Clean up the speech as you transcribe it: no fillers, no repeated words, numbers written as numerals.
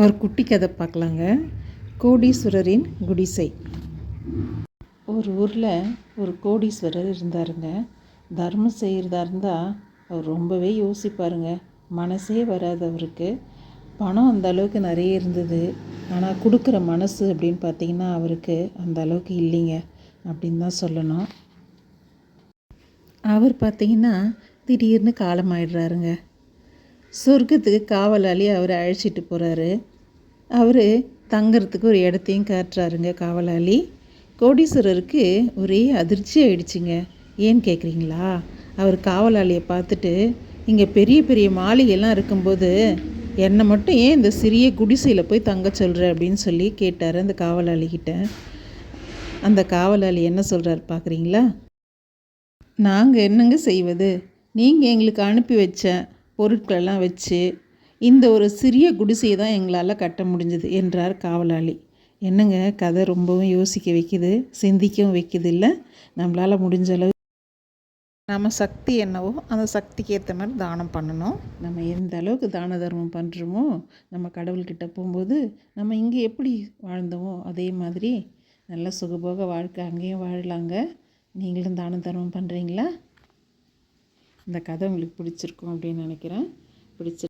ஒரு குட்டி கதை பார்க்கலாங்க. கோடீஸ்வரரின் குடிசை. ஒரு ஊரில் ஒரு கோடீஸ்வரர் இருந்தாருங்க. தர்மம் செய்கிறதா இருந்தால் அவர் ரொம்பவே யோசிப்பாருங்க. மனசே வராது அவருக்கு. பணம் அந்த அளவுக்கு நிறைய இருந்தது. ஆனால் கொடுக்குற மனசு அப்படின்னு பார்த்திங்கன்னா அவருக்கு அந்த அளவுக்கு இல்லைங்க அப்படின்னு தான் சொல்லணும். அவர் பார்த்திங்கன்னா திடீர்னு காலமாயிடுறாருங்க. சொர்க்கத்துக்கு காவலாளி அவரை அழைச்சிட்டு போகிறாரு. அவர் தங்கிறதுக்கு ஒரு இடத்தையும் காட்டுறாருங்க காவலாளி. கோடீஸ்வரருக்கு ஒரே அதிர்ச்சி ஆயிடுச்சுங்க. ஏன்னு கேட்குறீங்களா? அவர் காவலாளியை பார்த்துட்டு, இங்கே பெரிய பெரிய மாளிகைலாம் இருக்கும்போது என்னை மட்டும் ஏன் இந்த சிறிய குடிசையில் போய் தங்க சொல்கிற அப்படின்னு சொல்லி கேட்டார் அந்த காவலாளிகிட்ட. அந்த காவலாளி என்ன சொல்கிறார் பார்க்குறீங்களா? நாங்கள் என்னங்க செய்வது? நீங்கள் எங்களுக்கு அனுப்பி வச்ச பொருட்களெல்லாம் வச்சு இந்த ஒரு சிறிய குடிசையை தான் எங்களால் கட்ட முடிஞ்சது என்றார் காவலாளி. என்னங்க கதை ரொம்பவும் யோசிக்க வைக்குது, சிந்திக்கவும் வைக்குது இல்லை? நம்மளால் முடிஞ்ச அளவு நம்ம சக்தி என்னவோ அந்த சக்திக்கு ஏற்ற மாதிரி தானம் பண்ணணும். நம்ம எந்த அளவுக்கு தான தர்மம் பண்ணுறோமோ நம்ம கடவுள்கிட்ட போகும்போது நம்ம இங்கே எப்படி வாழ்ந்தோமோ அதே மாதிரி நல்ல சுகபோக வாழ்க்கை அங்கேயும் வாழலாங்க. நீங்களும் தான தர்மம் பண்ணுறீங்களா? இந்த கதை உங்களுக்கு பிடிச்சிருக்கும் அப்படின்னு நினைக்கிறேன். பிடிச்சி